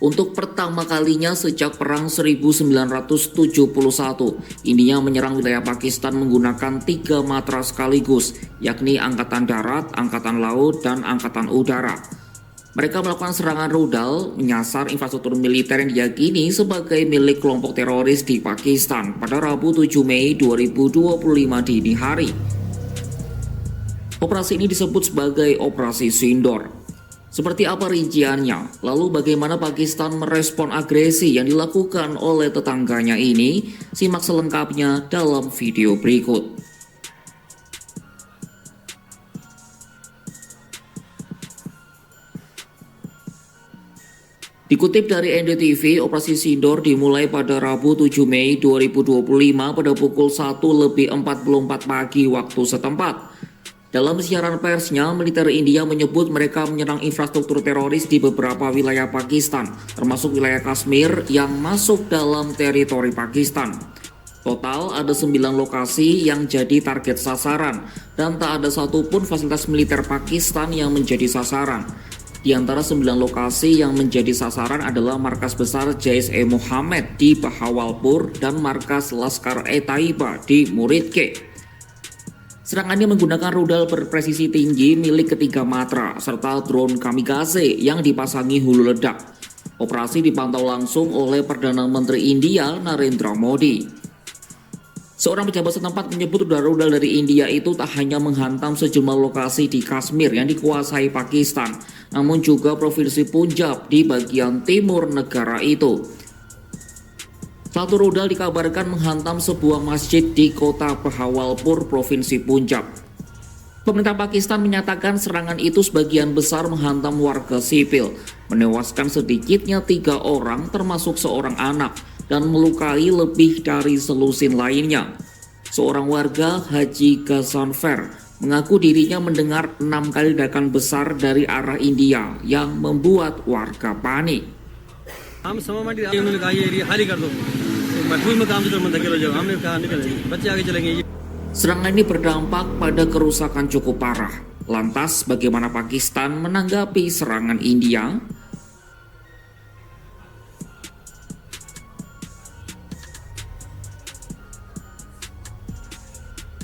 Untuk pertama kalinya sejak Perang 1971, India menyerang wilayah Pakistan menggunakan 3 matra sekaligus, yakni Angkatan Darat, Angkatan Laut, dan Angkatan Udara. Mereka melakukan serangan rudal menyasar infrastruktur militer yang diyakini sebagai milik kelompok teroris di Pakistan pada Rabu 7 Mei 2025 dini hari. Operasi ini disebut sebagai Operasi Sindor. Seperti apa rinciannya? Lalu bagaimana Pakistan merespon agresi yang dilakukan oleh tetangganya ini? Simak selengkapnya dalam video berikut. Dikutip dari NDTV, Operasi Sindor dimulai pada Rabu 7 Mei 2025 pada pukul 1:44 pagi waktu setempat. Dalam siaran persnya, militer India menyebut mereka menyerang infrastruktur teroris di beberapa wilayah Pakistan, termasuk wilayah Kashmir yang masuk dalam teritori Pakistan. Total ada 9 lokasi yang jadi target sasaran, dan tak ada satupun fasilitas militer Pakistan yang menjadi sasaran. Di antara 9 lokasi yang menjadi sasaran adalah markas besar Jaish-e-Mohammed di Bahawalpur dan markas Laskar-e-Taiba di Muridke. Serangannya menggunakan rudal berpresisi tinggi milik ketiga matra serta drone kamikaze yang dipasangi hulu ledak. Operasi dipantau langsung oleh Perdana Menteri India Narendra Modi. Seorang pejabat setempat menyebut rudal dari India itu tak hanya menghantam sejumlah lokasi di Kashmir yang dikuasai Pakistan, namun juga provinsi Punjab di bagian timur negara itu. Satu rudal dikabarkan menghantam sebuah masjid di kota Bahawalpur, Provinsi Punjab. Pemerintah Pakistan menyatakan serangan itu sebagian besar menghantam warga sipil, menewaskan sedikitnya 3 orang termasuk seorang anak, dan melukai lebih dari selusin lainnya. Seorang warga, Haji Ghazanfar, mengaku dirinya mendengar 6 kali ledakan besar dari arah India yang membuat warga panik. Serangan ini berdampak pada kerusakan cukup parah. Lantas bagaimana Pakistan menanggapi serangan India?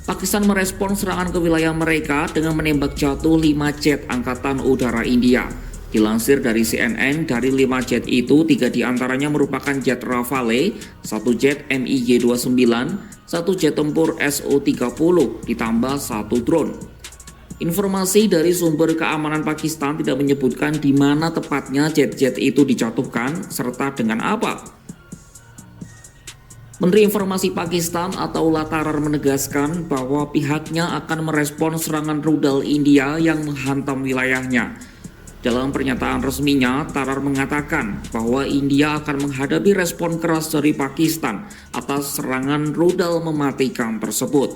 Pakistan merespon serangan ke wilayah mereka dengan menembak jatuh 5 jet Angkatan Udara India. Dilansir dari CNN, dari 5 jet itu, 3 diantaranya merupakan jet Rafale, 1 jet MiG-29, 1 jet tempur Su-30, ditambah 1 drone. Informasi dari sumber keamanan Pakistan tidak menyebutkan di mana tepatnya jet-jet itu dijatuhkan, serta dengan apa. Menteri Informasi Pakistan Ataullah Tarar menegaskan bahwa pihaknya akan merespon serangan rudal India yang menghantam wilayahnya. Dalam pernyataan resminya, Tarar mengatakan bahwa India akan menghadapi respon keras dari Pakistan atas serangan rudal mematikan tersebut.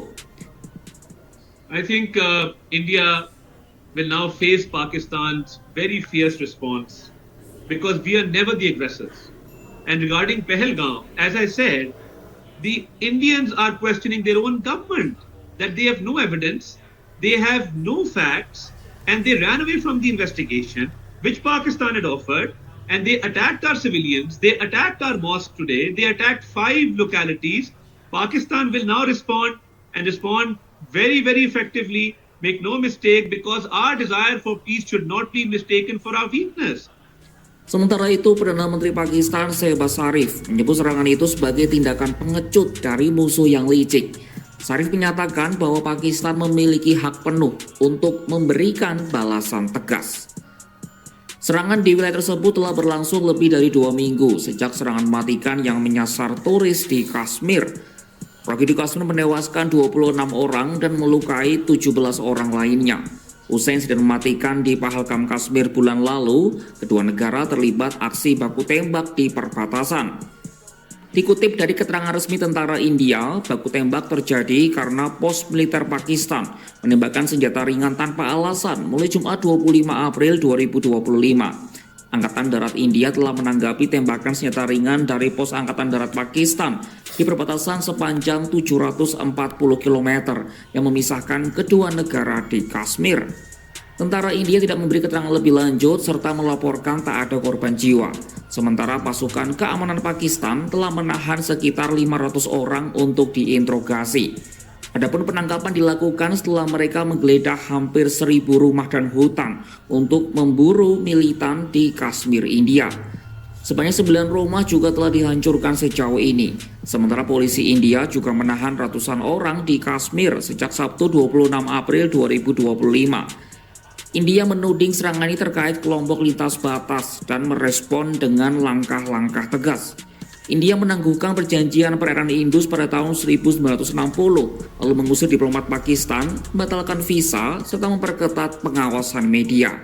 I think India will now face Pakistan's very fierce response because we are never the aggressors. And regarding Pahalgam, as I said, the Indians are questioning their own government, that they have no evidence, they have no facts, and they ran away from the investigation which Pakistan had offered, and they attacked our civilians, they attacked our mosque today, they attacked 5 localities. Pakistan will now respond and respond very, very effectively. Make no mistake, because our desire for peace should not be mistaken for our weakness. Sementara itu, Perdana Menteri Pakistan Shehbaz Sharif menyebut serangan itu sebagai tindakan pengecut dari musuh yang licik. Sharif menyatakan bahwa Pakistan memiliki hak penuh untuk memberikan balasan tegas. Serangan di wilayah tersebut telah berlangsung lebih dari 2 minggu sejak serangan mematikan yang menyasar turis di Kashmir. Tragedi Kashmir menewaskan 26 orang dan melukai 17 orang lainnya. Usai insiden mematikan di Pahalgam, Kashmir bulan lalu, kedua negara terlibat aksi baku tembak di perbatasan. Dikutip dari keterangan resmi tentara India, baku tembak terjadi karena pos militer Pakistan menembakkan senjata ringan tanpa alasan mulai Jumat 25 April 2025. Angkatan Darat India telah menanggapi tembakan senjata ringan dari pos Angkatan Darat Pakistan di perbatasan sepanjang 740 km yang memisahkan kedua negara di Kashmir. Tentara India tidak memberi keterangan lebih lanjut serta melaporkan tak ada korban jiwa. Sementara pasukan keamanan Pakistan telah menahan sekitar 500 orang untuk diinterogasi. Adapun penangkapan dilakukan setelah mereka menggeledah hampir 1.000 rumah dan hutan untuk memburu militan di Kashmir, India. Sebanyak 9 rumah juga telah dihancurkan sejauh ini. Sementara polisi India juga menahan ratusan orang di Kashmir sejak Sabtu 26 April 2025. India menuding serangan ini terkait kelompok lintas batas dan merespon dengan langkah-langkah tegas. India menangguhkan perjanjian perairan Indus pada tahun 1960, lalu mengusir diplomat Pakistan, membatalkan visa, serta memperketat pengawasan media.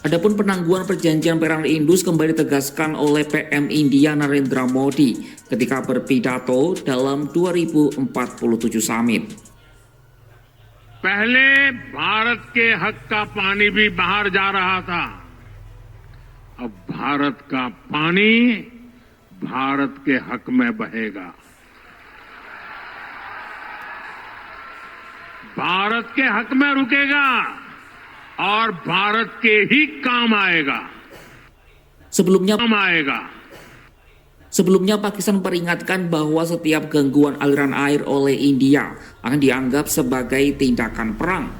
Adapun penangguhan perjanjian perairan Indus kembali ditegaskan oleh PM India Narendra Modi ketika berpidato dalam 2047 Summit. पहले भारत के हक का पानी भी बाहर जा रहा था। अब भारत का पानी भारत के हक में बहेगा। भारत के हक में रुकेगा और भारत के ही काम आएगा। Sebelumnya Pakistan peringatkan bahwa setiap gangguan aliran air oleh India akan dianggap sebagai tindakan perang.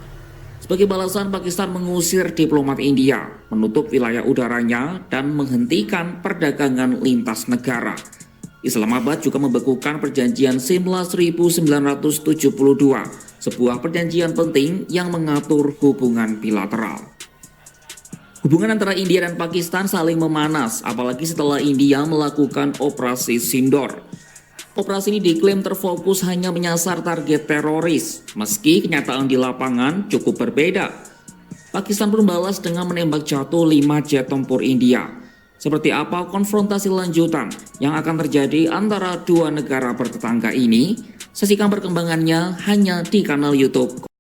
Sebagai balasan, Pakistan mengusir diplomat India, menutup wilayah udaranya, dan menghentikan perdagangan lintas negara. Islamabad juga membekukan perjanjian Simla 1972, sebuah perjanjian penting yang mengatur hubungan bilateral. Hubungan antara India dan Pakistan saling memanas, apalagi setelah India melakukan operasi Sindoor. Operasi ini diklaim terfokus hanya menyasar target teroris, meski kenyataan di lapangan cukup berbeda. Pakistan pun balas dengan menembak jatuh 5 jet tempur India. Seperti apa konfrontasi lanjutan yang akan terjadi antara dua negara bertetangga ini? Saksikan perkembangannya hanya di kanal YouTube